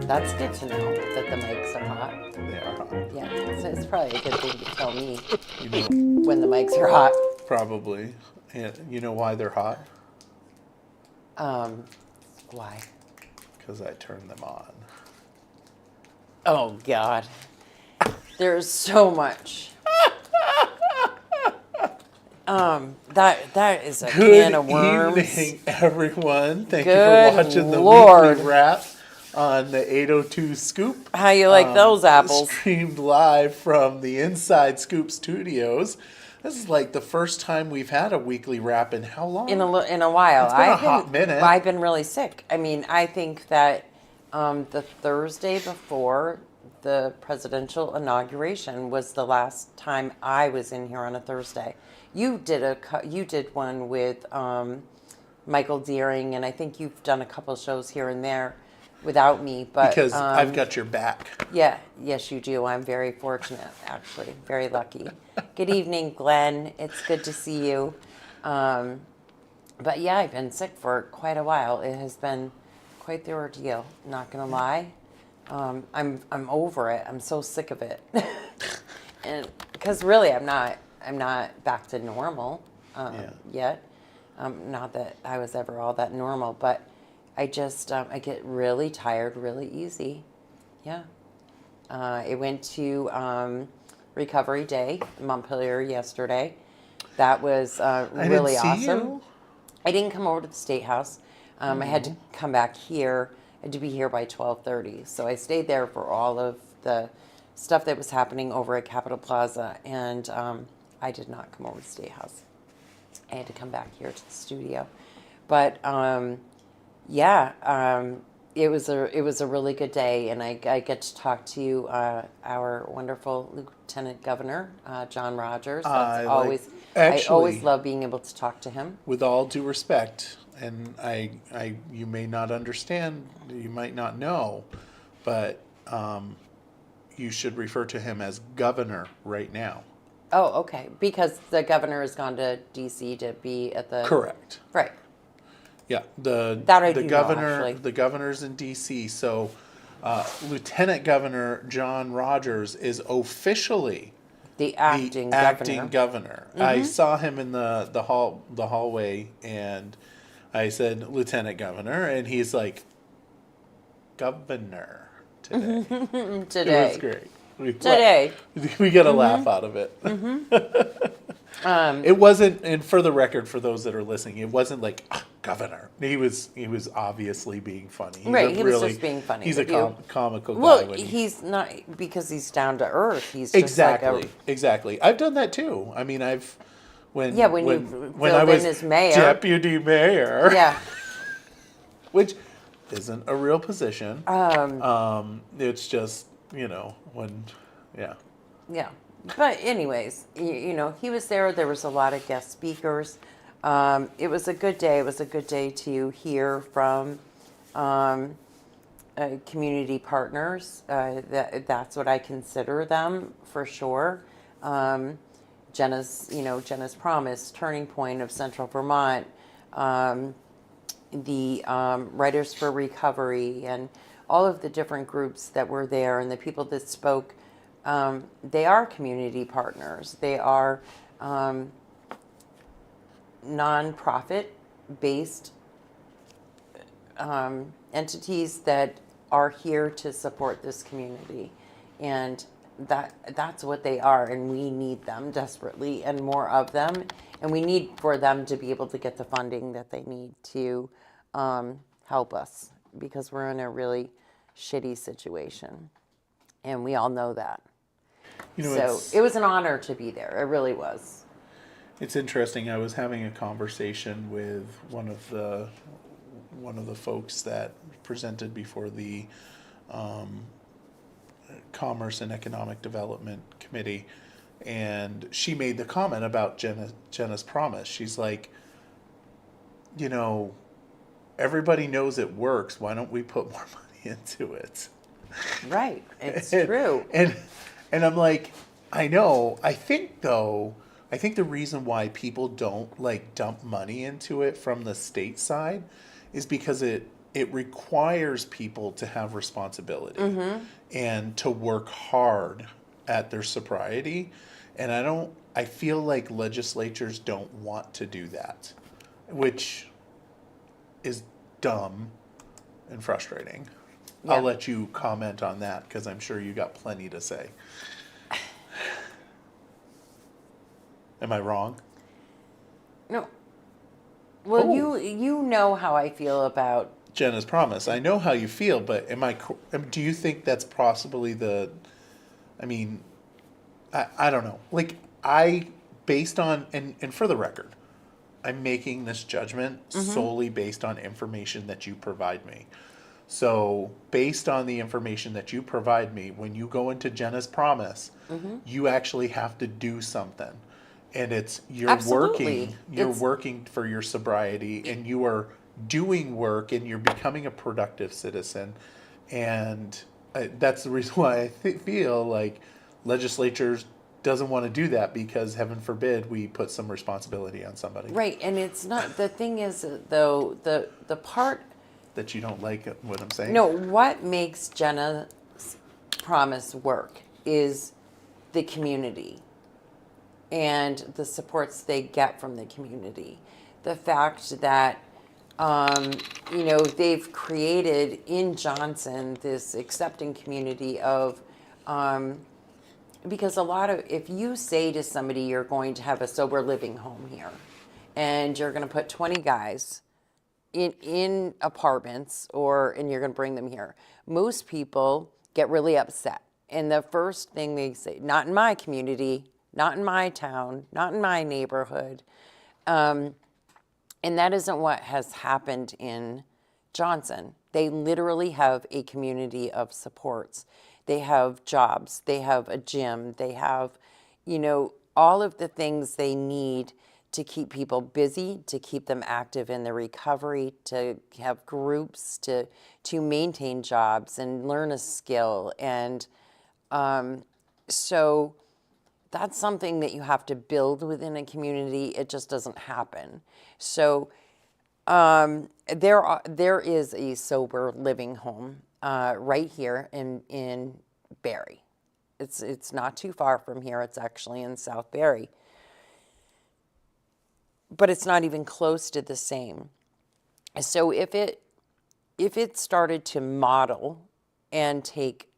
That's good to know that the mics are hot. They are hot. Yeah, so it's probably a good thing to tell me You know, when the mics are hot. probably. And you know why they're hot? Um, why? Because I turned them on. Oh God, there's so much. That is a can of worms. Good evening, everyone. Thank you Good for watching the Lord. weekly wrap on the 802 Scoop. How you like those apples? Streamed live from the Inside Scoop studios. This is like the first time we've had a weekly wrap in how long? In a while. It's been a hot minute. I've been really sick. I mean, I think that the Thursday before the presidential inauguration was the last time I was in here on a Thursday. You did one with Michael Deering, and I think you've done a couple shows here and there without me. But Because I've got your back. yeah, yes, you do. I'm very fortunate, actually, very lucky. Good evening, Glenn. It's good to see you. But yeah, I've been sick for quite a while. It has been quite the ordeal. Not gonna lie, I'm over it. I'm so sick of it, and because really, I'm not back to normal yet. Not that I was ever all that normal, but I just I get really tired really easy. Yeah. I went to Recovery Day, Montpelier, yesterday. That was really awesome. You. I didn't come over to the State House. I had to come back here. I had to be here by 12:30. So I stayed there for all of the stuff that was happening over at Capitol Plaza, and I did not come over to the State House. I had to come back here to the studio. But it was a really good day, and I get to talk to our wonderful Lieutenant Governor John Rogers. I always love being able to talk to him. With all due respect, and you may not understand, you might not know, but you should refer to him as Governor right now. Oh, okay. Because the governor has gone to D.C. to be at the Correct. Right. Yeah, the governor's in D.C. So, Lieutenant Governor John Rogers is officially the acting governor. Mm-hmm. I saw him in the hallway, and I said Lieutenant Governor, and he's like, Governor today. Today. It was great. We got a laugh out of it. It wasn't, and for the record, for those that are listening, it wasn't like Governor. He was obviously being funny. He was just being funny. He's a comical guy. Well, he's not, because he's down to earth. He's just exactly. I've done that too. I mean, when I was as mayor, deputy mayor. Yeah. Which isn't a real position. It's just, yeah. But anyways, he was there. There was a lot of guest speakers. It was a good day. It was a good day to hear from community partners. That's what I consider them, for sure. Jenna's Promise, Turning Point of Central Vermont, the Writers for Recovery, and all of the different groups that were there, and the people that spoke. They are community partners. They are non-profit-based entities that are here to support this community, and that's what they are. And we need them desperately, and more of them. And we need for them to be able to get the funding that they need to help us, because we're in a really shitty situation, and we all know that. So it was an honor to be there. It really was. It's interesting. I was having a conversation with one of the Commerce and Economic Development Committee, and she made the comment about Jenna's promise. She's like, you know, everybody knows it works. Why don't we put more money into it? Right. It's And, true. and I'm like, I know. I think the reason why people don't like dump money into it from the state side is because it requires people to have responsibility and to work hard at their sobriety. And I feel like legislatures don't want to do that, which is dumb and frustrating. Yeah. I'll let you comment on that because I'm sure you got plenty to say. Am I wrong? No. Well, Oh. you know how I feel about. Jenna's promise. I know how you feel, but do you think that's possibly I mean, I don't know. Like, based on, and for the record, I'm making this judgment solely based on information that you provide me. So, based on the information that you provide me, when you go into Jenna's promise, you actually have to do something. And you're Absolutely. working for your sobriety, and you are doing work, and you're becoming a productive citizen. And that's the reason why I feel like legislatures doesn't want to do that, because heaven forbid we put some responsibility on somebody. Right, and it's not, the thing is, though, the part, That you don't like what I'm saying? no, what makes Jenna's promise work is the community and the supports they get from the community. The fact that, they've created in Johnson this accepting community of, because if you say to somebody you're going to have a sober living home here, and you're going to put 20 guys in apartments, and you're going to bring them here, most people get really upset. And the first thing they say, not in my community, not in my town, not in my neighborhood. And that isn't what has happened in Johnson. They literally have a community of supports. They have jobs, they have a gym, they have, all of the things they need to keep people busy, to keep them active in their recovery, to have groups, to maintain jobs and learn a skill. And so that's something that you have to build within a community. It just doesn't happen. So there is a sober living home right here in Barrie. It's not too far from here. It's actually in South Barrie. But it's not even close to the same. So if it started to model and take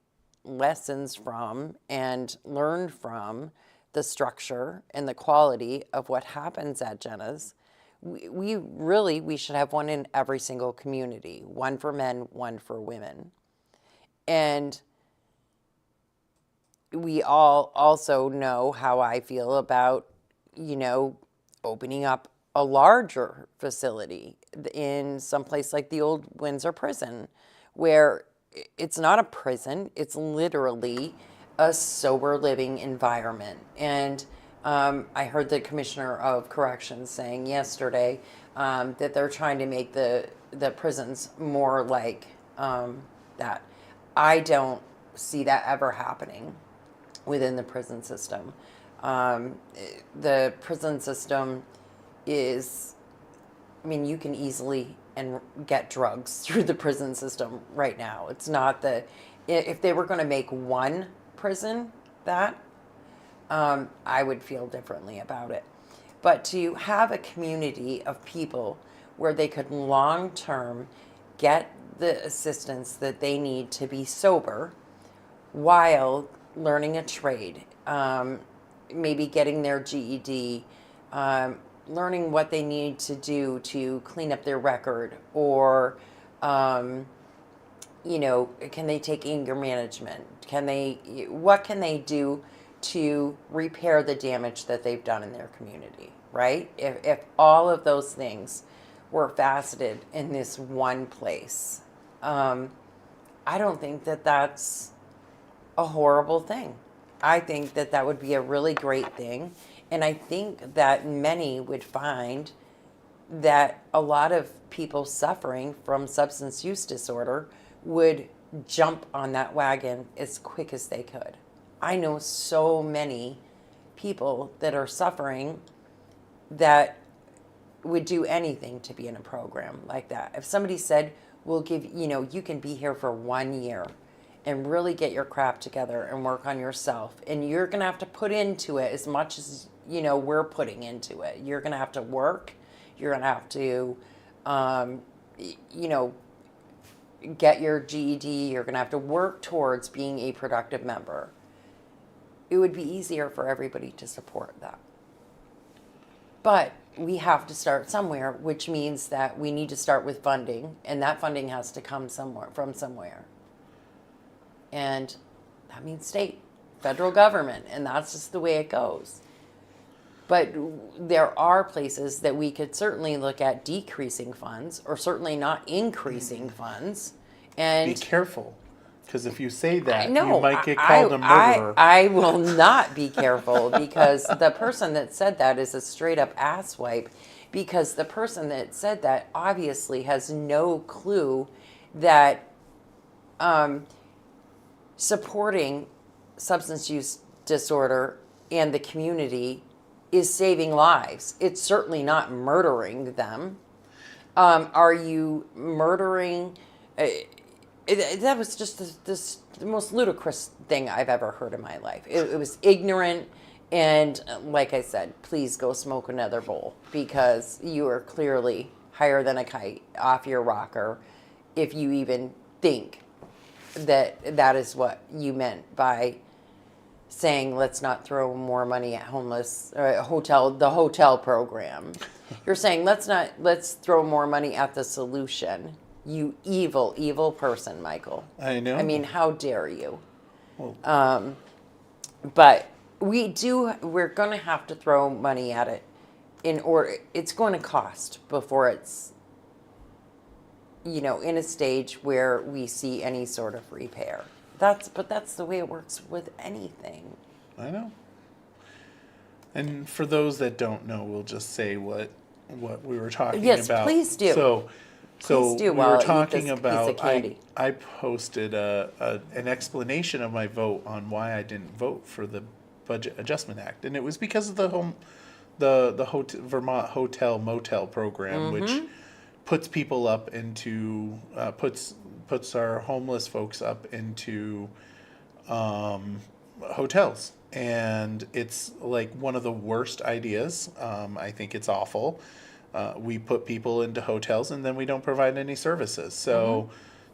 lessons from and learn from the structure and the quality of what happens at Jenna's, we should have one in every single community, one for men, one for women. And we all also know how I feel about, opening up a larger facility in some place like the old Windsor prison, where it's not a prison, it's literally a sober living environment. And I heard the Commissioner of Corrections saying yesterday that they're trying to make the prisons more like that. I don't see that ever happening within the prison system. The prison system is, you can easily get drugs through the prison system right now. It's not if they were going to make one prison that, I would feel differently about it. But to have a community of people where they could long-term get the assistance that they need to be sober while learning a trade, maybe getting their GED, learning what they need to do to clean up their record, or, can they take anger management? What can they do to repair the damage that they've done in their community, right? If all of those things were faceted in this one place, I don't think that that's a horrible thing. I think that that would be a really great thing. And I think that many would find that a lot of people suffering from substance use disorder would jump on that wagon as quick as they could. I know so many people that are suffering that would do anything to be in a program like that. If somebody said, we'll give, you can be here for 1 year and really get your crap together and work on yourself, and you're going to have to put into it as much as, we're putting into it. You're going to have to work. You're going to have to, get your GED. You're going to have to work towards being a productive member. It would be easier for everybody to support that. But we have to start somewhere, which means that we need to start with funding, and that funding has to come from somewhere. And that means state, federal government, and that's just the way it goes. But there are places that we could certainly look at decreasing funds, or certainly not increasing funds. And Be careful, because if you say that, no, you might get called a murderer. I will not be careful, because the person that said that is a straight up asswipe, because the person that said that obviously has no clue that supporting substance use disorder and the community is saving lives. It's certainly not murdering them. Are you murdering? That was just the most ludicrous thing I've ever heard in my life. It was ignorant, and like I said, please go smoke another bowl, because you are clearly higher than a kite off your rocker if you even think that is what you meant by saying let's not throw more money at homeless the hotel program. You're saying let's throw more money at the solution. You evil person, Michael. I know. I mean, how dare you? Well, But we're going to have to throw money at it in order. It's going to cost before it's in a stage where we see any sort of repair. But that's the way it works with anything. I know. And for those that don't know, we'll just say what we were talking Yes, about. please do. So Please do we while I were eat talking this piece about. of candy. I posted an explanation of my vote on why I didn't vote for the Budget Adjustment Act, and it was because of the Vermont Hotel Motel program, which puts people up into puts our homeless folks up into hotels, and it's like one of the worst ideas. I think it's awful. We put people into hotels and then we don't provide any services. So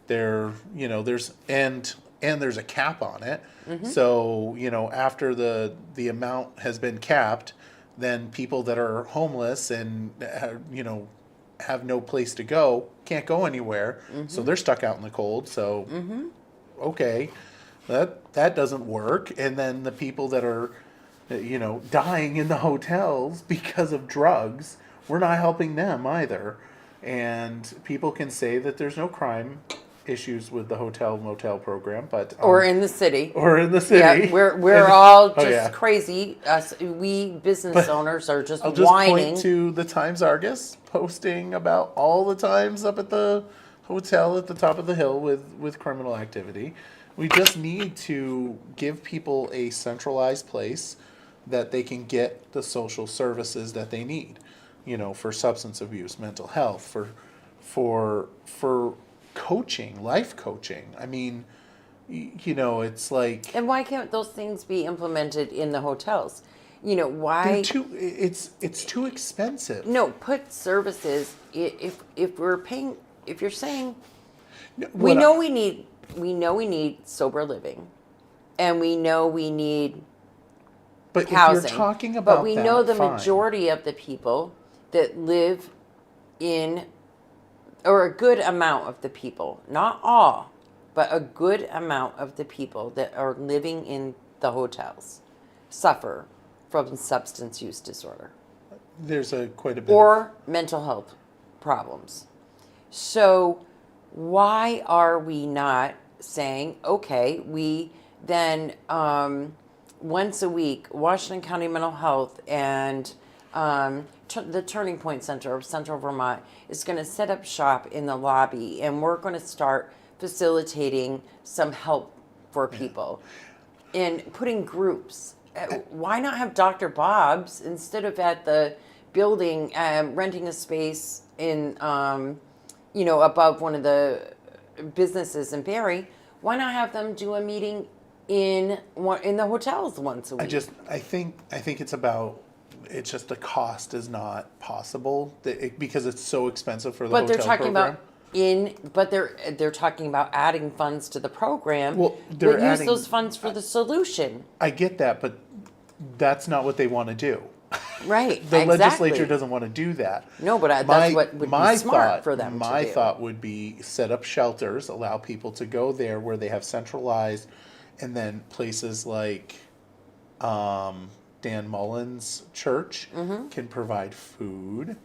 there's a cap on it. So, after the amount has been capped, then people that are homeless and have no place to go can't go anywhere. So they're stuck out in the cold. So okay, that doesn't work. And then the people that are dying in the hotels because of drugs, we're not helping them either. And people can say that there's no crime issues with the hotel motel program, but Or in the city. Yeah, we're all just yeah. crazy. We business owners are just I'll just whining. point to the Times Argus posting about all the times up at the hotel at the top of the hill with criminal activity. We just need to give people a centralized place that they can get the social services that they need, for substance abuse, mental health, for coaching, life coaching. I mean, it's like, And why can't those things be implemented in the hotels? Why? it's too expensive. No, put services. If we're paying, if you're saying What we know we need sober living, and we know we need but housing. If you're talking about but we that, know the fine. majority of the people that live in, or a good amount of the people, not all, but a good amount of the people that are living in the hotels suffer from substance use disorder There's quite a bit. or mental health problems. So why are we not saying, okay, we then once a week, Washington County Mental Health and the Turning Point Center of Central Vermont is going to set up shop in the lobby, and we're going to start facilitating some help for people and putting groups. Why not have Dr. Bob's instead of at the building, renting a space in, above one of the businesses in Barry? Why not have them do a meeting in the hotels once a week? I think it's just the cost is not possible because it's so expensive for the But hotel they're talking program. they're talking about adding funds to the program. Well, We'll they're use adding- those funds for the solution. I get that, but that's not what they want to do. Right. The exactly. legislature doesn't want to do that. No, but that's what would be smart for them to My do. thought would be set up shelters, allow people to go there where they have centralized, and then places like Dan Mullen's church Mm-hmm. can provide food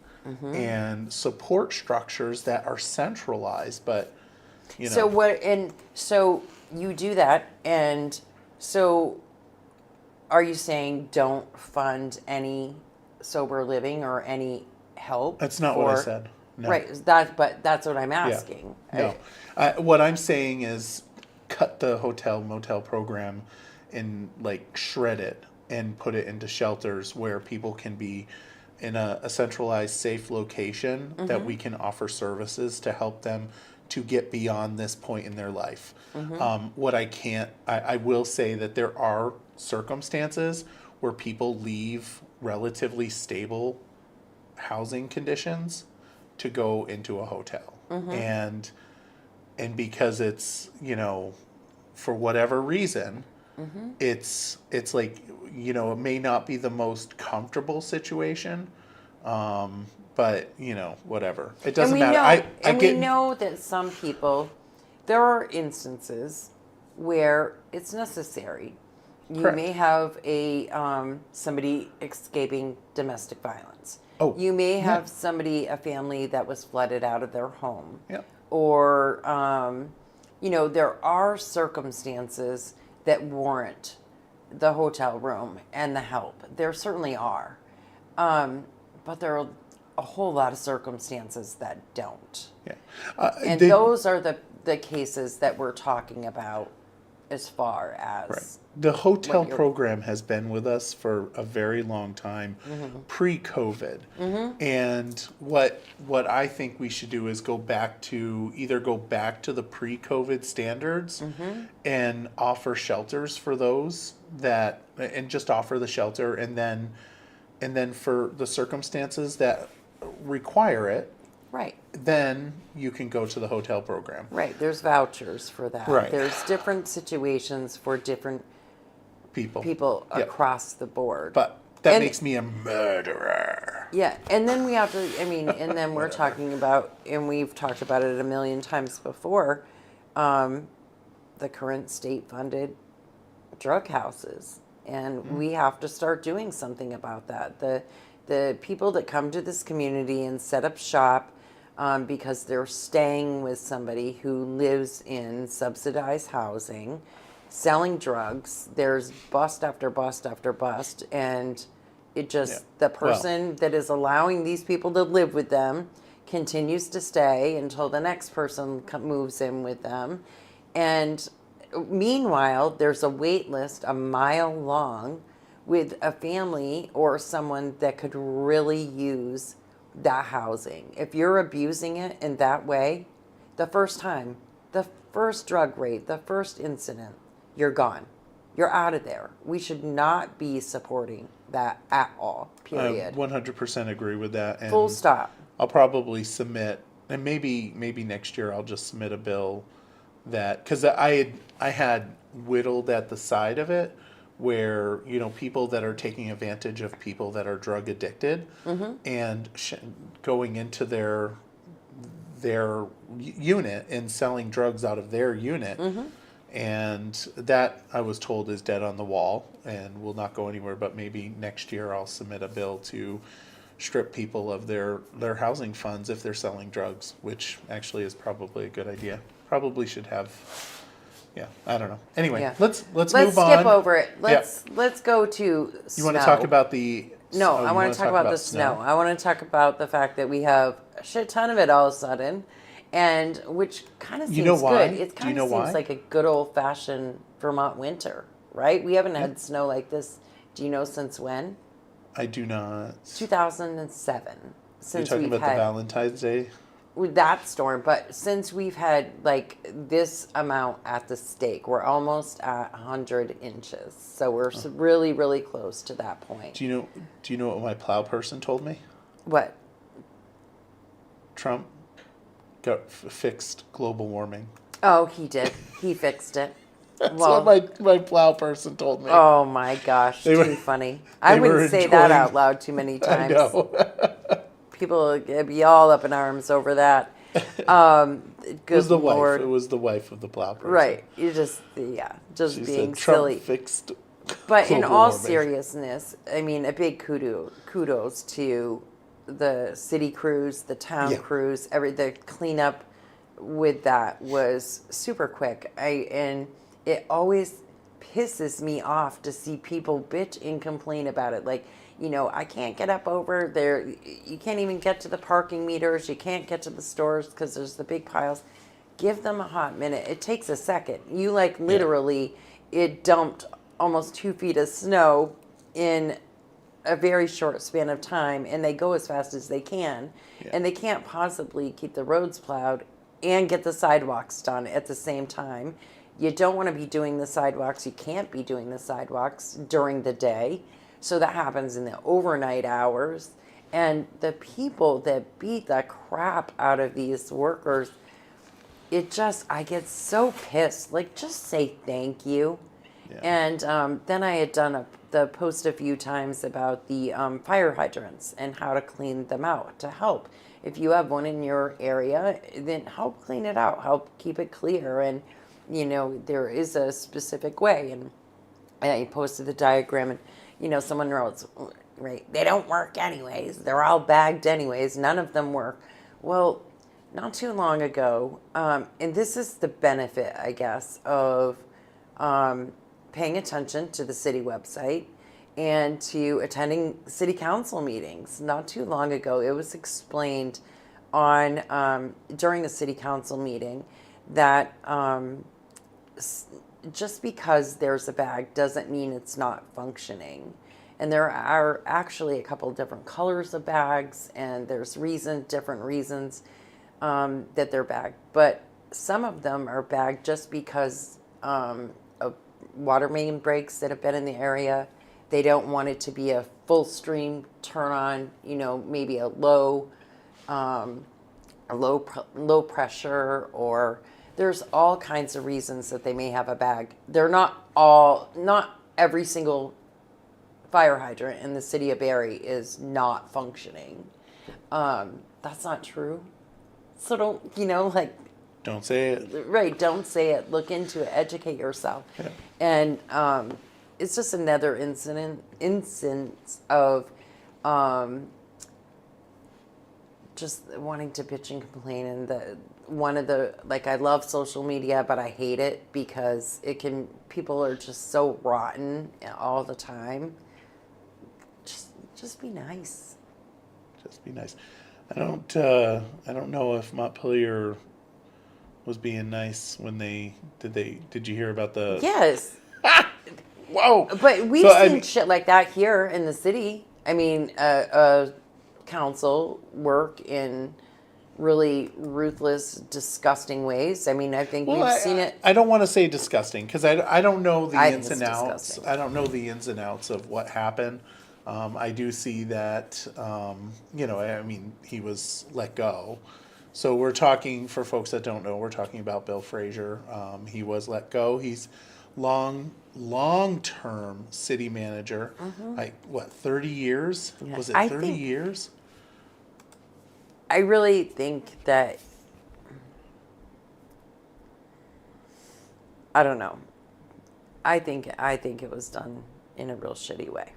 and support structures that are centralized, but you know. So you do that, and so are you saying don't fund any sober living or any help? That's not what I said. No. Right. But that's what I'm asking. No. What I'm saying is cut the hotel motel program and like shred it and put it into shelters where people can be in a centralized, safe location that we can offer services to help them to get beyond this point in their life. I will say that there are circumstances where people leave relatively stable housing conditions to go into a hotel. And because it's, for whatever reason, it's like, it may not be the most comfortable situation, but whatever. It doesn't matter. We know that some people, there are instances where it's necessary. You Correct. may have somebody escaping domestic violence. Oh, You may have yeah. a family that was flooded out of their home. Yeah. Or, there are circumstances that warrant the hotel room and the help. There certainly are. But there are a whole lot of circumstances that don't. Yeah. And those are the cases that we're talking about as far as Right. The hotel what you're- program has been with us for a very long time, pre-COVID. And what I think we should do is go back to the pre-COVID standards and offer shelters for those and just offer the shelter, and then for the circumstances that require it, Right. then you can go to the hotel program. Right. There's vouchers for that. Right. There's different situations for different people Yep. across the board. But that And- makes me a murderer. Yeah, and then we have to, and then we're talking about, and we've talked about it a million times before, the current state-funded drug houses. And we have to start doing something about that. The people that come to this community and set up shop because they're staying with somebody who lives in subsidized housing, selling drugs, there's bust after bust after bust, and it just, Yeah. the person that is allowing these people to live with them continues to stay until the next person moves in with them. And meanwhile, there's a wait list a mile long with a family or someone that could really use that housing. If you're abusing it in that way, the first time, the first drug raid, the first incident, you're gone. You're out of there. We should not be supporting that at all, I period. 100% agree with that. And Full stop. I'll probably submit, and maybe next year I'll just submit a bill that, because I had whittled at the side of it where people that are taking advantage of people that are drug addicted and going into their unit and selling drugs out of their unit. And that, I was told, is dead on the wall and will not go anywhere. But maybe next year I'll submit a bill to strip people of their housing funds if they're selling drugs, which actually is probably a good idea. Probably should have Yeah, I don't know. Anyway, Yeah. let's Let's move on. skip over it. Let's go to You want snow. to talk about the? No, oh, I you want wanna to talk about the snow. I want to talk about the fact that we have a shit ton of it all of a sudden, and which kind of You know seems why? good. It Do you kind know of seems why? like a good old fashioned Vermont winter, right? We haven't Yeah. had snow like this. Do you know since when? I do not. 2007. You're Since talking we've about the had Valentine's Day. with that storm, but since we've had like this amount at the stake, we're almost at 100 inches. So we're really, really close to that point. Do you know what my plow person told me? What? Trump got fixed global warming. Oh, he did. He fixed it. That's Well, what my plow person told me. oh my gosh, They too were- funny. I they were wouldn't say that enjoying- out loud too many I times. know. People would be all up in arms over that. It Good was the Lord. wife. It was the wife of the plow person. Right. You just, just She being said Trump silly. fixed. But in global all warming. seriousness, I mean, a big kudos to the city crews, the town Yeah. crews, the cleanup with that was super quick. And it always pisses me off to see people bitch and complain about it. Like, I can't get up over there. You can't even get to the parking meters. You can't get to the stores because there's the big piles. Give them a hot minute. It takes a second. You literally, it dumped almost 2 feet of snow in a very short span of time, and they go as fast as they can. Yeah. And they can't possibly keep the roads plowed and get the sidewalks done at the same time. You don't want to be doing the sidewalks. You can't be doing the sidewalks during the day. So that happens in the overnight hours. And the people that beat the crap out of these workers, I get so pissed. Like, just say thank you. Yeah. And then I had done the post a few times about the fire hydrants and how to clean them out to help. If you have one in your area, then help clean it out, help keep it clear. And, there is a specific way. And I posted the diagram, and, someone wrote, right, they don't work anyways. They're all bagged anyways. None of them work. Well, not too long ago, and this is the benefit, I guess, of paying attention to the city website and to attending city council meetings. Not too long ago, it was explained during the city council meeting that just because there's a bag doesn't mean it's not functioning. And there are actually a couple of different colors of bags, and there's different reasons that they're bagged. But some of them are bagged just because of water main breaks that have been in the area. They don't want it to be a full stream turn on, maybe a low pressure, or there's all kinds of reasons that they may have a bag. They're not every single fire hydrant in the city of Barrie is not functioning. That's not true. So don't, Don't say it. right, don't say it. Look into it. Educate yourself. Yeah. And it's just another instance of just wanting to bitch and complain. And I love social media, but I hate it because people are just so rotten all the time. Just be nice. Just be nice. I don't know if Montpelier was being nice when did you hear about the Yes. Whoa. But we've So, seen shit like that here in the city. I mean, council work in really ruthless, disgusting ways. I mean, I think we've seen it. I don't want to say disgusting because I don't know the I think ins it's and outs. disgusting. I don't know the ins and outs of what happened. I do see that, I mean, he was let go. So we're talking, for folks that don't know, we're talking about Bill Frazier. He was let go. He's long-term city manager. 30 years? Yeah. Was it I 30 think- years? I really think that, I don't know. I think it was done in a real shitty way.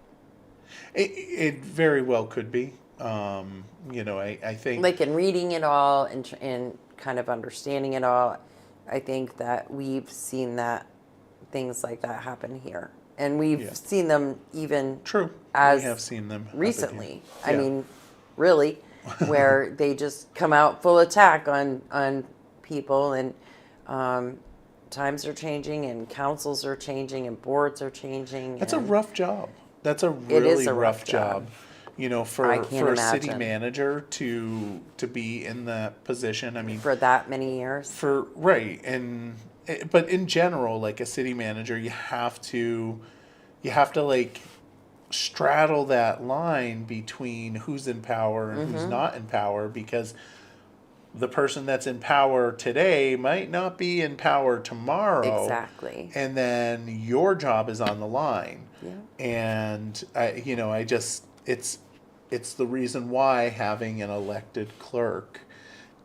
It very well could be. I think Like in reading it all and kind of understanding it all, I think that we've seen that things like that happen here. And we've Yeah. seen them even True. as We have seen them happen recently. here. I Yeah. mean, really, where they just come out full attack on people, and times are changing, and councils are changing, and boards are changing. That's a and rough job. That's a It is really a rough rough job. job. You know, I for can't a city imagine. manager to be in that position. I mean, for that many years. for right, and but in general, like a city manager, you have to like straddle that line between who's in power and who's not in power, because the person that's in power today might not be in power tomorrow. Exactly. And then your job is on the line. Yeah. And I just it's the reason why having an elected clerk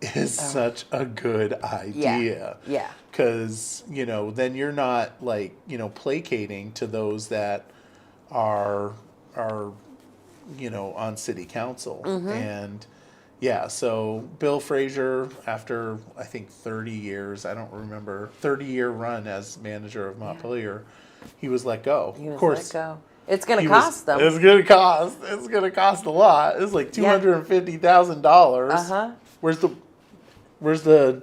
is such a good idea. Yeah. Because, then you're not like, placating to those that are on city council. And yeah, so Bill Frazier, after I think 30 years, I don't remember, 30-year run as manager of Montpelier, he was let go. He was Of course, let go. It's going he to was- cost them. It's gonna cost a lot. It's like $250,000. Uh-huh. Where's the?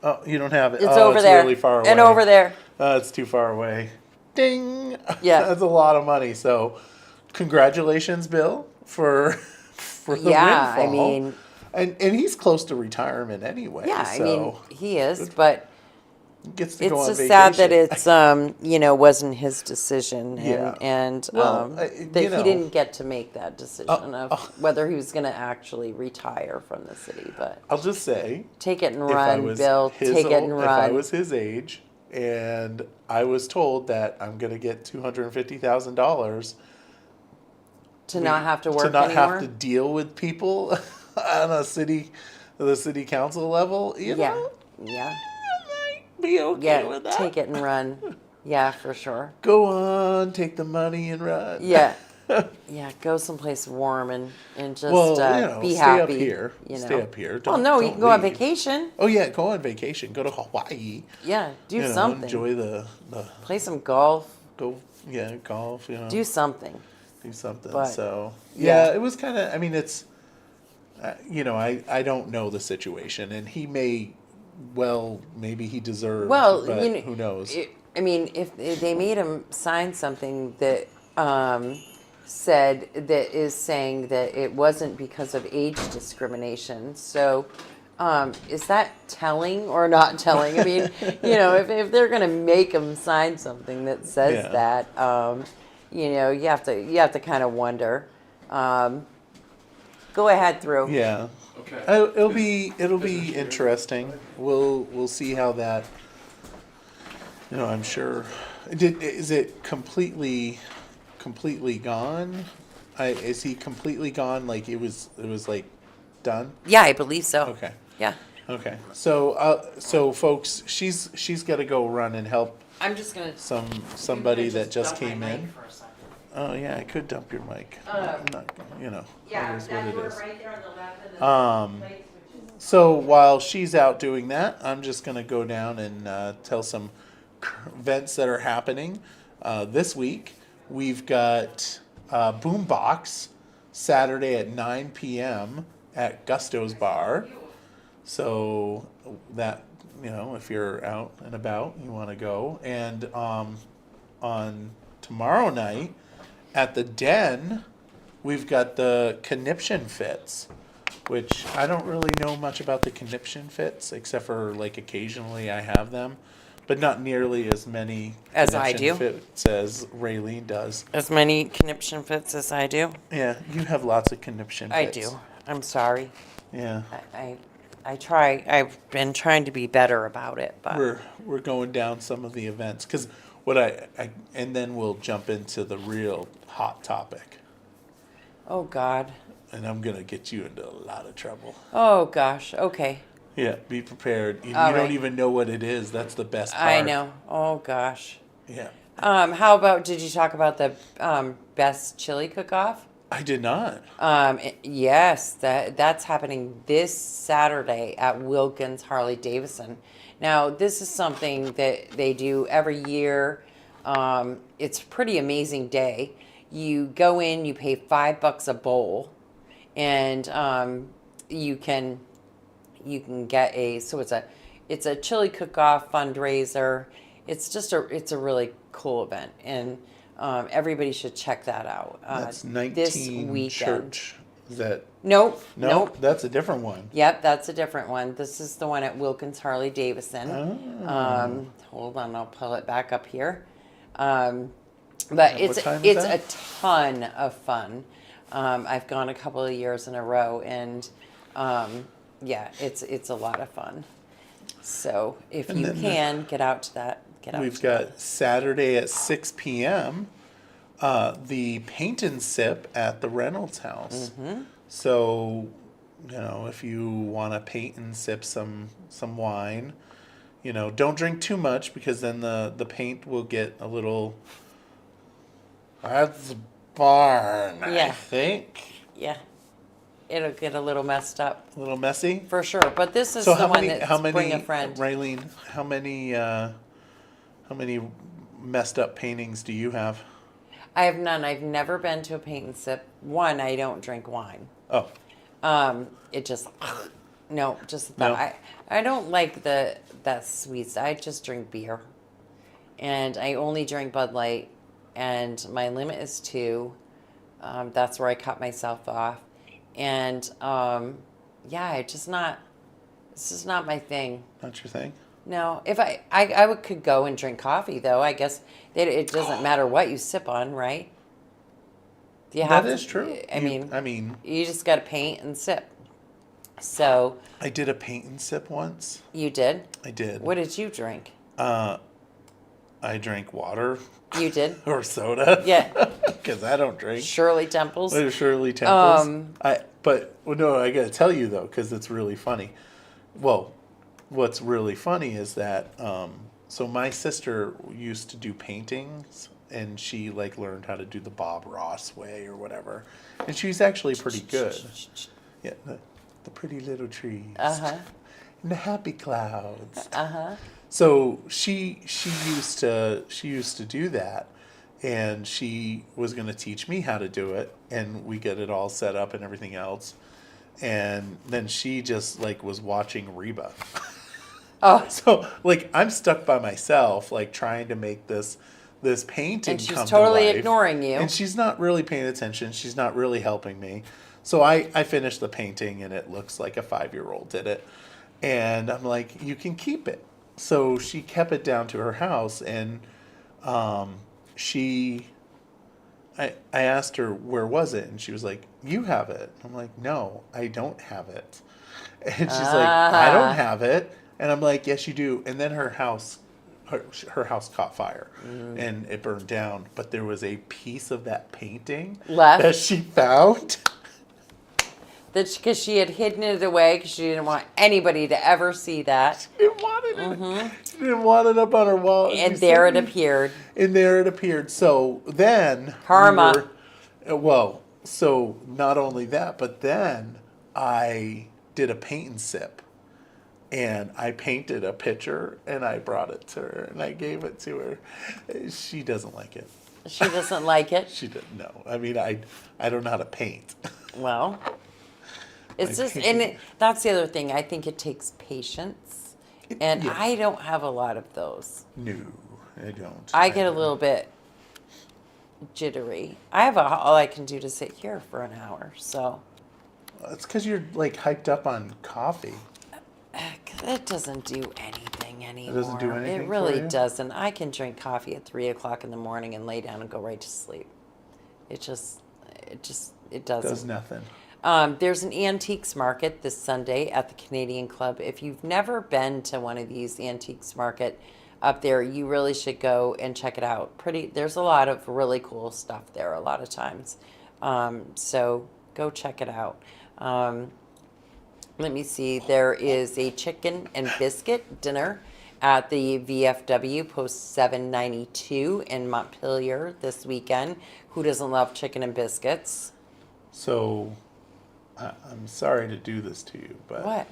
Oh, you don't have it. It's Oh, over it's there. really far away. And over there. It's too far away. Ding. Yeah. That's a lot of money. So, congratulations, Bill, for the Yeah, I windfall. mean, and he's close to retirement anyway. yeah, I so mean, he is, but he gets to go it's on just vacation. sad that it's wasn't his decision, Yeah. and Well, that you he know. didn't get to make that decision of whether he was going to actually retire from the city. But I'll just say, take it and if I run, was Bill. his Take it and if I run. was his age and I was told that I'm going to get $250,000 To not have to work to not anymore. have to deal with people on the city council level, yeah, yeah, I might be okay yeah. with that. Take it and run. Yeah, for sure. Go on, take the money and run. Yeah. Yeah, go someplace warm and just Well, be stay happy. up here. You know. Stay up here. Well, Don't- no, you don't can go on leave. vacation. Oh yeah, go on vacation. Go to Hawaii. Yeah, do You know, something. enjoy the Play some golf. golf. Do something. Do something. But, So yeah. yeah, it was kind of. I mean, it's I don't know the situation, and he may maybe he deserved. Well, but you know, who knows? I mean, if they made him sign something that is saying that it wasn't because of age discrimination, so. Is that telling or not telling? I mean, if they're going to make him sign something that says Yeah. that, you have to kind of wonder. Go ahead through. Yeah. Okay. It'll be interesting. We'll see how that. I'm sure. Is it completely gone? Is he completely gone? Like it was like done. Yeah, I believe so. Okay. Yeah. Okay. So folks, she's got to go run and help I'm just gonna. somebody that just came in. Oh yeah, I could dump your mic. I'm not. Yeah, it is what it is. right there on the left of the plate switches. So while she's out doing that, I'm just going to go down and tell some events that are happening. This week, we've got Boombox Saturday at 9 p.m. at Gusto's Bar. So that, if you're out and about, you want to go. And on tomorrow night at the Den, we've got the Conniption Fits, which I don't really know much about the Conniption Fits, except for like occasionally I have them, but not nearly as many As I Conniption do. Fits as Raylene does. As many conniption fits as I do. Yeah, you have lots of Conniption Fits. I do. I'm sorry. Yeah, I try. I've been trying to be better about it, but we're going down some of the events because and then we'll jump into the real hot topic, oh God. and I'm gonna get you into a lot of trouble. Oh gosh. Okay. Yeah, be prepared. You All don't right. even know what it is. That's the best part. I know. Oh gosh. Yeah. How about, did you talk about the best chili cook-off? I did not. Yes, that's happening this Saturday at Wilkins Harley Davidson. Now, this is something that they do every year. It's a pretty amazing day. You go in, you pay $5 a bowl, and you can get it's a chili cook-off fundraiser. It's a really cool event, and everybody should check that out. That's This 19 weekend. Church. Is that Nope. no? Nope. That's a different one. Yep, that's a different one. This is the one at Wilkins Harley Davidson. Hold on, I'll pull it back up here. But what time is it's a that? ton of fun. I've gone a couple of years in a row, and yeah, it's a lot of fun. So if And you then can get out to that, get out. We've to got Saturday at 6 p.m. The paint and sip at the Reynolds House. Mm-hmm. So, if you want to paint and sip some wine, don't drink too much because then the paint will get a little. That's barn, I Yeah. think. Yeah, it'll get a little messed up A little messy. for sure. But this is So the how one many? that's How many? bring a friend. Raylene, how many messed up paintings do you have? I have none. I've never been to a paint and sip. One, I don't drink wine. Oh, It just no, just No? I don't like that sweets. I just drink beer, and I only drink Bud Light, and my limit is 2. That's where I cut myself off, and yeah, this is not my thing. not your thing. No, if I could go and drink coffee though. I guess it doesn't matter what you sip on, right? Do you have That to- is true. I mean, I mean, you just got to paint and sip. So I did a paint and sip once. you did. I did. What did you drink? I drank water You did. or soda. Yeah. Because I don't drink. Shirley Temples. What are Shirley Temples? Um, No, I gotta tell you though, because it's really funny. Well, what's really funny is that so my sister used to do paintings, and she learned how to do the Bob Ross way or whatever, and she's actually pretty good. Yeah, the pretty little trees and the happy clouds. So she used to do that, and she was going to teach me how to do it, and we get it all set up and everything else, and then she just was watching Reba. Oh, So I'm stuck by myself, trying to make this painting and she's come totally to life. ignoring you. And she's not really paying attention. She's not really helping me. So I finished the painting, and it looks like a 5-year-old did it. And I'm like, you can keep it. So she kept it down to her house, and I asked her, where was it? And she was like, you have it. I'm like, no, I don't have it. And she's like, I don't have it. And I'm like, yes, you do. And then her house caught fire, and it burned down. But there was a piece of that painting Left. that she found. Because she had hidden it away because she didn't want anybody to ever see that. She didn't want it. She didn't want it up on her wall. And She there it sent me- appeared. And there it appeared. So then Karma. So not only that, but then I did a paint and sip, and I painted a picture, and I brought it to her, and I gave it to her. She doesn't like it. She doesn't like it. She didn't know. I mean, I don't know how to paint. Well, it's My just, painting. that's the other thing. I think it takes patience, and yeah. I don't have a lot of those. No, I don't. I get a little bit jittery. All I can do to sit here for an hour, so It's because you're hyped up on coffee. it doesn't do anything anymore. doesn't do anything It for really you? doesn't. I can drink coffee at 3 o'clock in the morning and lay down and go right to sleep. It doesn't. Does nothing. There's an antiques market this Sunday at the Canadian Club. If you've never been to one of these antiques market up there, you really should go and check it out. There's a lot of really cool stuff there a lot of times. So go check it out. Let me see. There is a chicken and biscuit dinner at the VFW Post 792 in Montpelier this weekend. Who doesn't love chicken and biscuits? So, I'm sorry to do this to you, but What?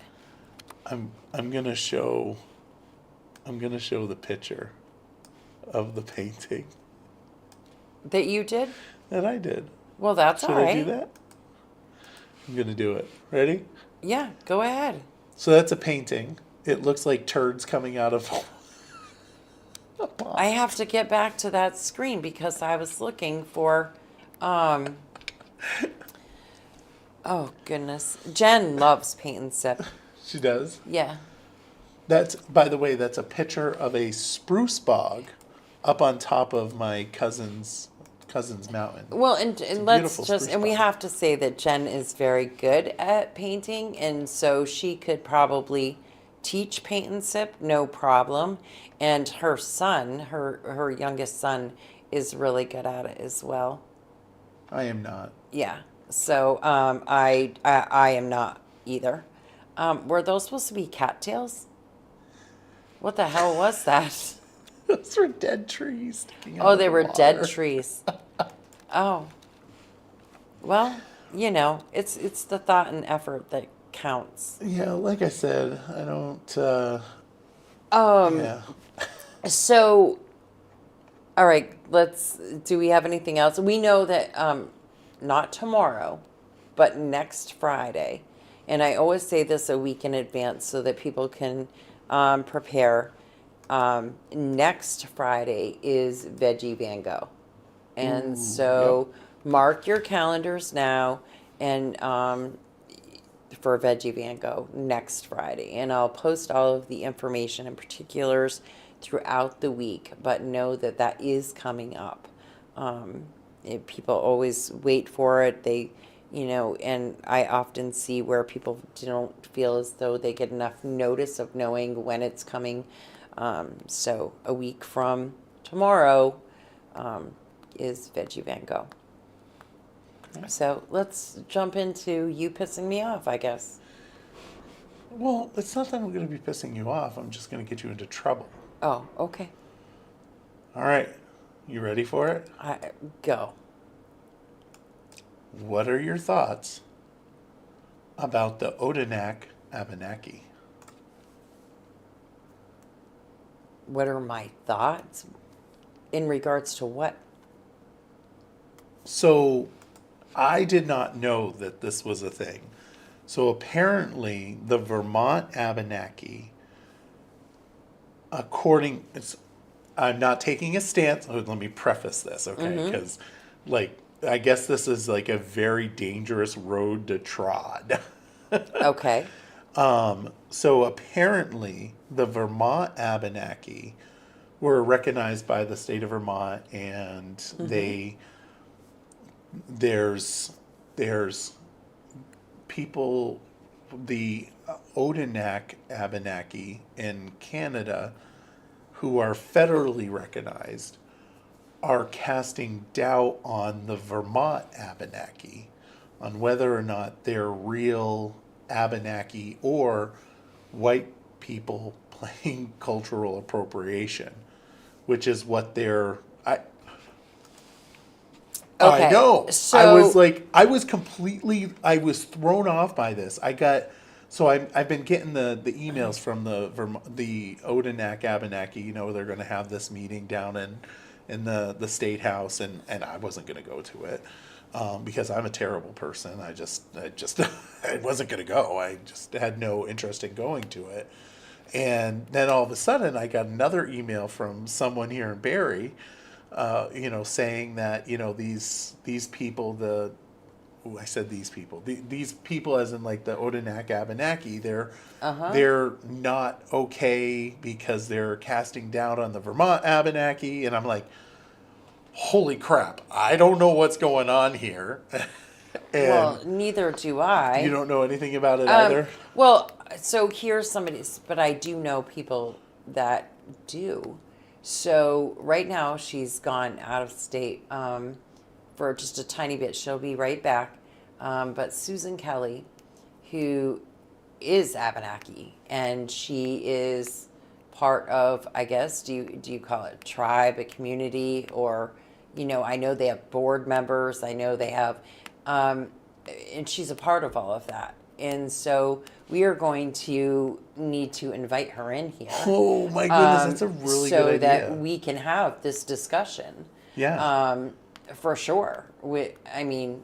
I'm gonna show I'm going to show the picture of the painting That you did? that I did. Well, that's Should all I do right. that? I'm going to do it. Ready? Yeah, go ahead. So that's a painting. It looks like turds coming out of a pot. I have to get back to that screen because I was looking for, um, oh goodness. Jen loves paint and sip. She does. Yeah. That's, by the way, that's a picture of a spruce bog up on top of my cousin's mountain. Well, and let's beautiful just, spruce and we bog. have to say that Jen is very good at painting, and so she could probably teach paint and sip, no problem. And her son, her youngest son, is really good at it as well. I am not. Yeah. So I am not either. Were those supposed to be cattails? What the hell was that? Those were dead trees sticking out Oh, of they the were dead water. trees. Oh. Well, it's the thought and effort that counts. Yeah, like I said, I don't. Um, Yeah. So, all right, do we have anything else? We know that not tomorrow, but next Friday. And I always say this a week in advance so that people can prepare. Next Friday is Veggie Van Gogh. And so mark your calendars now and for Veggie Van Gogh next Friday. And I'll post all of the information and particulars throughout the week, but know that that is coming up. People always wait for it. And I often see where people don't feel as though they get enough notice of knowing when it's coming. So a week from tomorrow is Veggie Van Gogh. So let's jump into you pissing me off, I guess. Well, it's not that I'm going to be pissing you off. I'm just going to get you into trouble. Oh, okay. All right. You ready for it? Go. What are your thoughts about the Odanak Abenaki? What are my thoughts in regards to what? So, I did not know that this was a thing. So, apparently, the Vermont Abenaki, I'm not taking a stance. Let me preface this, okay? Because, I guess this is like a very dangerous road to trod. Okay. So apparently, the Vermont Abenaki were recognized by the state of Vermont, and there's people, the Odanak Abenaki in Canada, who are federally recognized, are casting doubt on the Vermont Abenaki, on whether or not they're real Abenaki or white people playing cultural appropriation, which is what they're. I Okay, know. so- I was thrown off by this. I've been getting the emails from the Odanak Abenaki. They're going to have this meeting down in the state house, and I wasn't going to go to it. Because I'm a terrible person. I just I wasn't going to go. I just had no interest in going to it. And then all of a sudden I got another email from someone here in Barrie, saying that, these people, these people as in like the Odanak Abenaki, they're not okay because they're casting doubt on the Vermont Abenaki. And I'm like, holy crap, I don't know what's going on here. And Well, neither do I. you don't know anything about it either? Well, so here's somebody's, but I do know people that do. So right now she's gone out of state for just a tiny bit. She'll be right back. But Susan Kelly, who is Abenaki, and she is part of, I guess, do you call it tribe, a community, or, I know they have board members. I know they have, and she's a part of all of that. and so we are going to need to invite her in here. Oh my goodness, that's a really so good idea. that we can have this discussion. Yeah. For sure. I mean,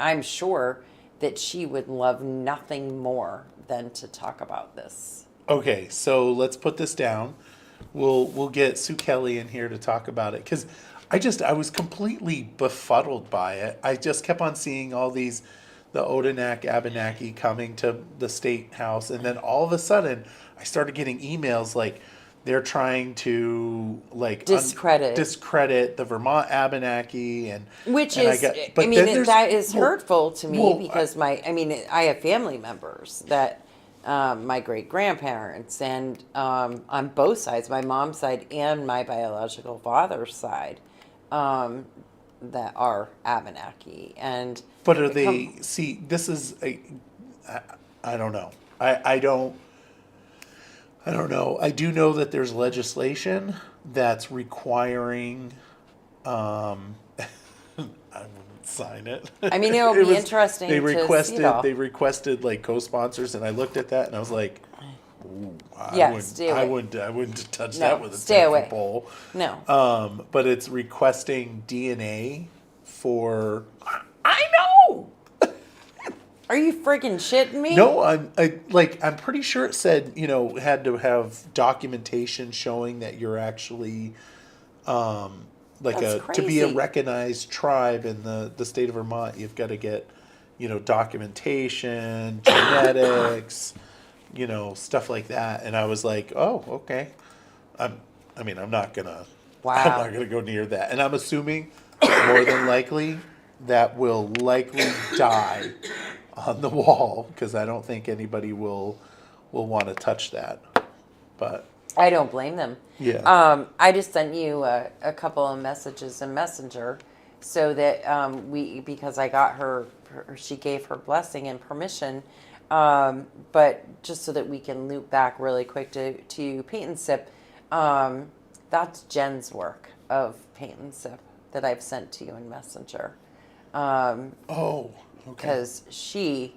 I'm sure that she would love nothing more than to talk about this. Okay, so let's put this down. We'll get Sue Kelly in here to talk about it because I was completely befuddled by it. I just kept on seeing all these the Odanak Abenaki coming to the state house, and then all of a sudden I started getting emails like they're trying to like discredit the Vermont Abenaki and Which and is, but I mean, then there's- that is well, hurtful to me well, because I have family members that, my great grandparents, and on both sides, my mom's side and my biological father's side, that are Abenaki. And But are they, see, this is I don't know. I don't know. I do know that there's legislation that's requiring, I wouldn't sign it. I mean, it'll be interesting They to see it requested, all. they requested like co-sponsors and I looked at that and I was like, ooh, Yeah, stay away. I wouldn't touch No, that with a stay 10-foot away. pole. No. But it's requesting DNA for, I know! Are you freaking shitting me? no, I'm pretty sure it said, had to have documentation showing that you're actually, That's to be a crazy. recognized tribe in the state of Vermont, you've got to get, documentation, genetics, stuff like that. And I was like, oh, okay. I'm not gonna, Wow. I'm not gonna go near that. And I'm assuming more than likely that will likely die on the wall because I don't think anybody will want to touch that. But I don't blame them. yeah, I just sent you a couple of messages in Messenger so that because I got she gave her blessing and permission, but just so that we can loop back really quick to Paint and Sip. That's Jen's work of Paint and Sip that I've sent to you in Messenger. oh, okay. Because she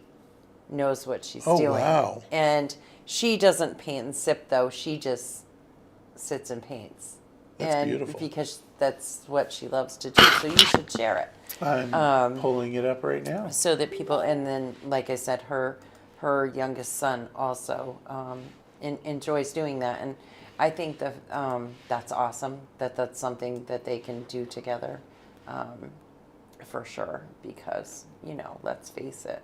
knows what she's Oh, doing. wow. And she doesn't paint and sip, though. She just sits and paints. That's beautiful. Because that's what she loves to do. So you should share it. I'm pulling it up right now. So that people, and then, like I said, her youngest son also enjoys doing that. And I think that that's awesome, that's something that they can do together. For sure, because let's face it,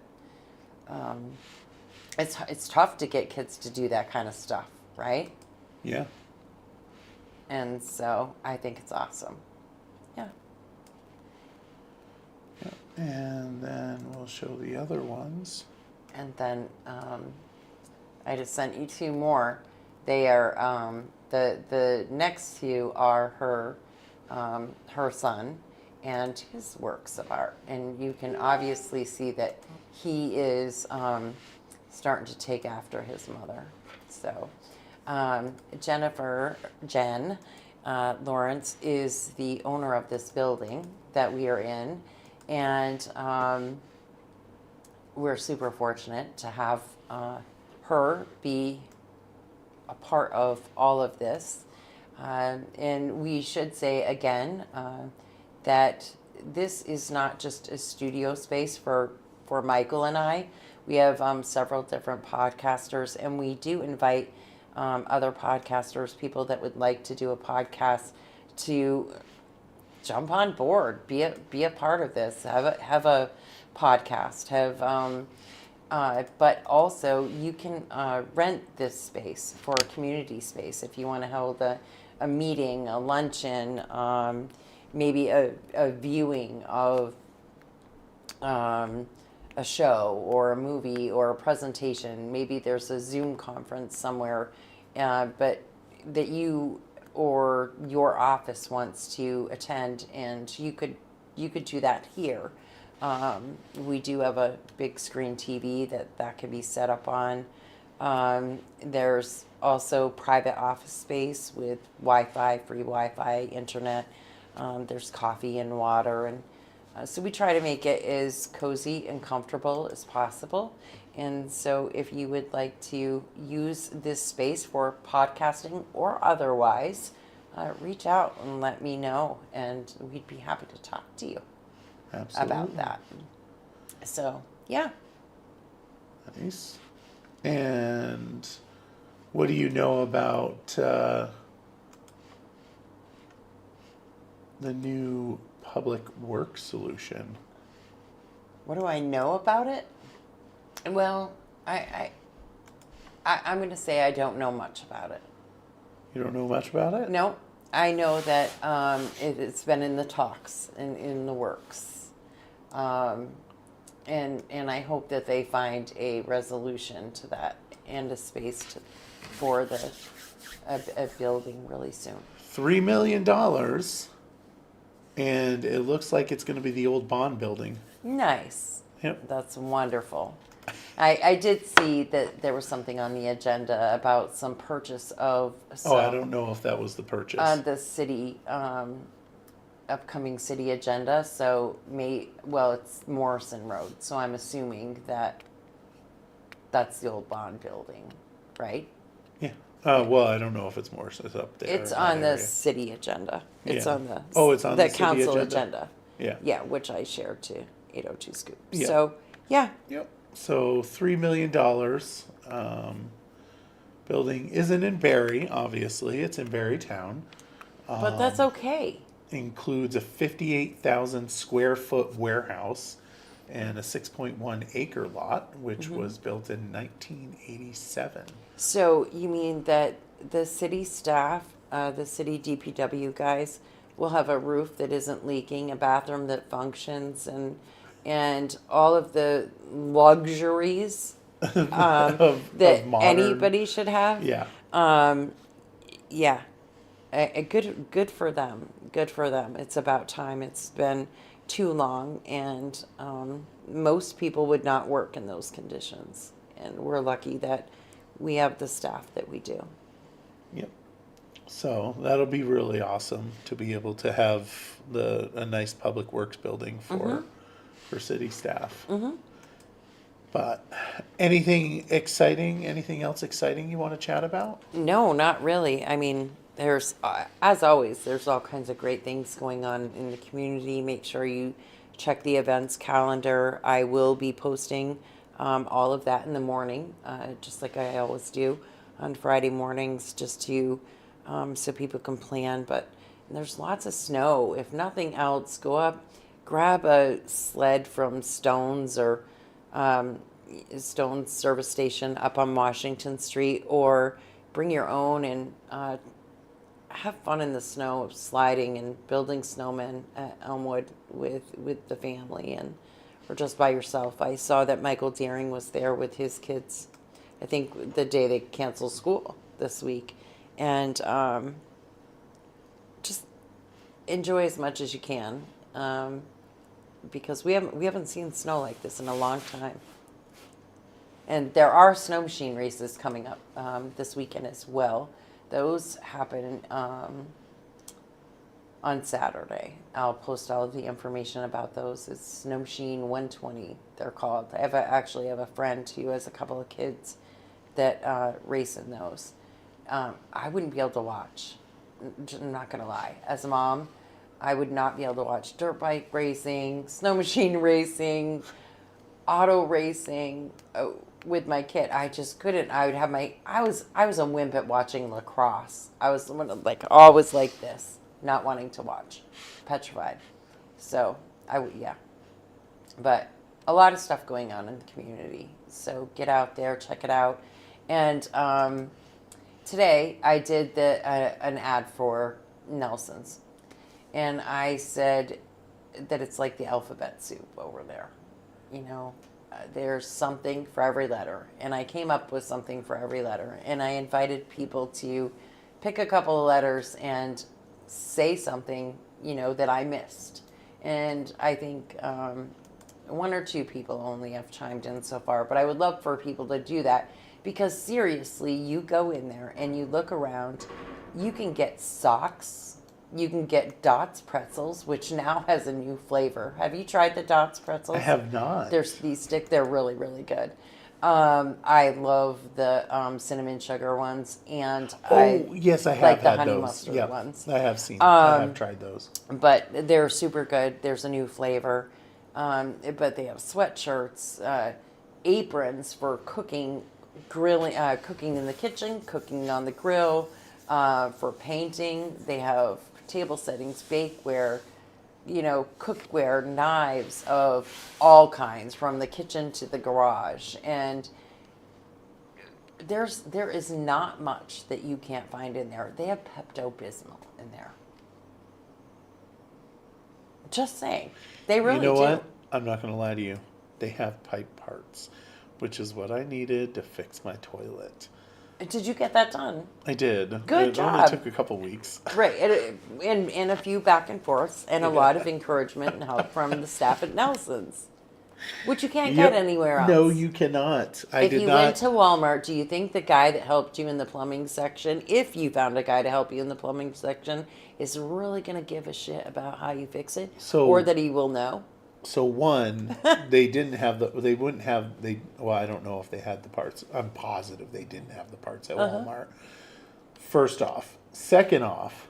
it's tough to get kids to do that kind of stuff, right? Yeah. And so I think it's awesome. Yeah. And then we'll show the other ones. And then I just sent you two more. They are the next two are her son and his works of art, and you can obviously see that he is starting to take after his mother. So Jen Lawrence is the owner of this building that we are in, and we're super fortunate to have her be a part of all of this. And we should say again that this is not just a studio space for Michael and I. We have several different podcasters, and we do invite other podcasters, people that would like to do a podcast, to jump on board, be a part of this, have a podcast, but also you can rent this space for a community space if you want to hold a meeting, a luncheon, maybe a viewing of a show or a movie or a presentation. Maybe there's a Zoom conference somewhere, but that you or your office wants to attend, and you could do that here. We do have a big screen TV that can be set up on. There's also private office space with Wi-Fi, free Wi-Fi, internet. There's coffee and water, and So we try to make it as cozy and comfortable as possible. And so if you would like to use this space for podcasting or otherwise, reach out and let me know, and we'd be happy to talk to you Absolutely. about that. So, yeah. Nice. And what do you know about the new public works solution? What do I know about it? Well, I'm going to say I don't know much about it. You don't know much about it? No, I know that it's been in the talks and in the works. And I hope that they find a resolution to that and a space for a building really soon. $3 million, and it looks like it's going to be the old Bond building. Nice. Yep. That's wonderful. I did see that there was something on the agenda about some purchase of some, Oh, I don't know if that was the purchase. the city upcoming city agenda. So it's Morrison Road. So I'm assuming that that's the old Bond building, right? Yeah. Well, I don't know if it's Morrison's up there. It's in that on the area. city agenda. It's Yeah. on the Oh, it's on the city council agenda? agenda. Yeah. which I shared to 802 Scoop. Yeah. So yeah, Yep. So $3 million. Building isn't in Barry, obviously. It's in Barry Town. but that's okay. Includes a 58,000 square foot warehouse and a 6.1 acre lot, which was built in 1987. So you mean that the city staff, the city DPW guys, will have a roof that isn't leaking, a bathroom that functions, and all of the luxuries that of modern- anybody should have? Yeah. Yeah. Good for them. Good for them. It's about time. It's been too long, and most people would not work in those conditions. And we're lucky that we have the staff that we do. Yep. So that'll be really awesome to be able to have a nice public works building for city staff. But anything else exciting you want to chat about? No, not really. I mean, there's, as always, there's all kinds of great things going on in the community. Make sure you check the events calendar. I will be posting all of that in the morning, just like I always do on Friday mornings, just to so people can plan. But there's lots of snow. If nothing else, go up, grab a sled from Stone's or Stone's service station up on Washington Street, or bring your own and have fun in the snow, sliding and building snowmen at Elmwood with the family, and or just by yourself. I saw that Michael Deering was there with his kids, I think the day they canceled school this week, and just enjoy as much as you can, because we haven't seen snow like this in a long time. And there are snow machine races coming up this weekend as well. Those happen on Saturday. I'll post all of the information about those. It's Snow Machine 120, they're called. I actually have a friend who has a couple of kids that race in those. I wouldn't be able to watch. I'm not going to lie. As a mom, I would not be able to watch dirt bike racing, snow machine racing, auto racing with my kid. I just couldn't. I would have I was a wimp at watching lacrosse. I was always like this, not wanting to watch, petrified. So yeah. But a lot of stuff going on in the community. So get out there, check it out. And today I did an ad for Nelson's, and I said that it's like the alphabet soup over there. You know, there's something for every letter, and I came up with something for every letter, and I invited people to pick a couple of letters and say something, you know, that I missed. And I think one or two people only have chimed in so far, but I would love for people to do that, because seriously, you go in there and you look around, you can get socks You can get Dots pretzels, which now has a new flavor. Have you tried the Dots pretzels? I have not. They're these stick. They're really, really good. I love the cinnamon sugar ones, and Oh, yes, I have like the had honey those. mustard Yep, ones. I have seen. I have tried those. But they're super good. There's a new flavor, but they have sweatshirts, aprons for cooking, grilling, cooking in the kitchen, cooking on the grill, for painting. They have table settings, bakeware, cookware, knives of all kinds, from the kitchen to the garage. And there is not much that you can't find in there. They have Pepto-Bismol in there. Just saying. They really You know do. what? I'm not going to lie to you. They have pipe parts, which is what I needed to fix my toilet. Did you get that done? I did. Good It job. only took a couple weeks. Right. And a few back and forths and a lot of encouragement and help from the staff at Nelson's, which you can't Yep. get anywhere else. No, you cannot. I If did you not. went to Walmart, do you think the guy that helped you in the plumbing section, if you found a guy to help you in the plumbing section, is really going to give a shit about how you fix it? So- or that he will know? So one, they didn't have they wouldn't have, well, I don't know if they had the parts. I'm positive they didn't have the parts at Walmart. First off. Second off,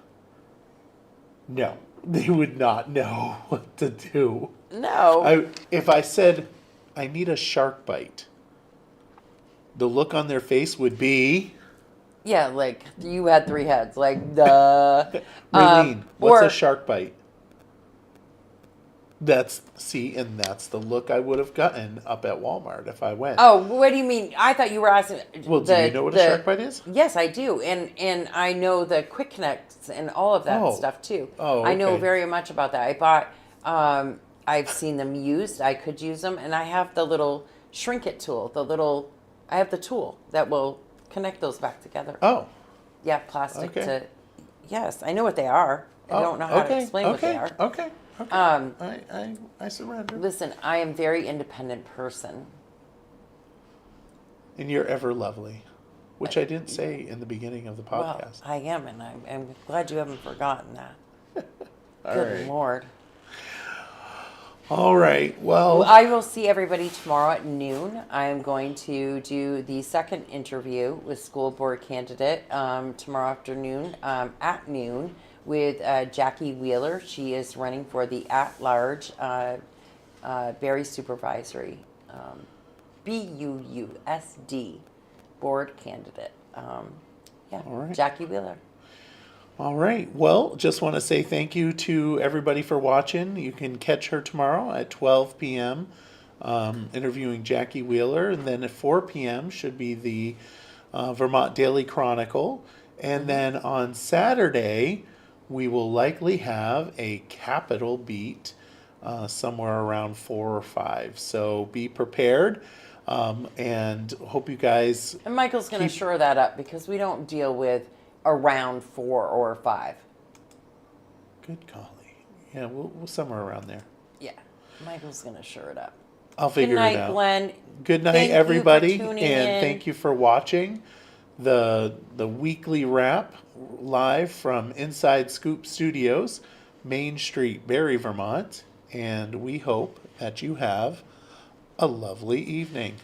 no, they would not know what to do. No. If I said, I need a shark bite, the look on their face would be, Yeah, like you had 3 heads. Like, the. Raylene, what's or- a shark bite? That's the look I would have gotten up at Walmart if I went. Oh, what do you mean? I thought you were asking. Well, do you know what a shark bite is? Yes, I do, and I know the Quick Connects and all of that Oh. stuff too. Oh, I know okay. very much about that. I bought. I've seen them used. I could use them, and I have the little shrink it tool. I have the tool that will connect those back together. Oh, Yeah, plastic Okay. to. Yes, I know what they are. I don't know how to explain what they are. Okay. I surrender. Listen, I am a very independent person. And you're ever lovely, which I didn't say in the beginning of the Well, podcast. I am, and I'm glad you haven't forgotten that. All Good right. Lord. All right. Well, I will see everybody tomorrow at noon. I am going to do the second interview with school board candidate tomorrow afternoon at noon with Jackie Wheeler. She is running for the at-large Berry Supervisory BUUSD board candidate. Yeah, All right. Jackie Wheeler. all right. Well, just want to say thank you to everybody for watching. You can catch her tomorrow at 12 p.m. Interviewing Jackie Wheeler, and then at 4 p.m. should be the Vermont Daily Chronicle, and then on Saturday we will likely have a Capitol beat somewhere around 4 or 5. So be prepared, and hope you guys. And Michael's going to shore that up because we don't deal with around 4 or 5. Good golly, yeah, we'll somewhere around there. Yeah, Michael's going to shore it up. I'll Good figure night, it out. Glenn. Good night, Thank you for everybody, tuning and in. thank you for watching the weekly wrap live from Inside Scoop Studios, Main Street, Barry, Vermont. And we hope that you have a lovely evening.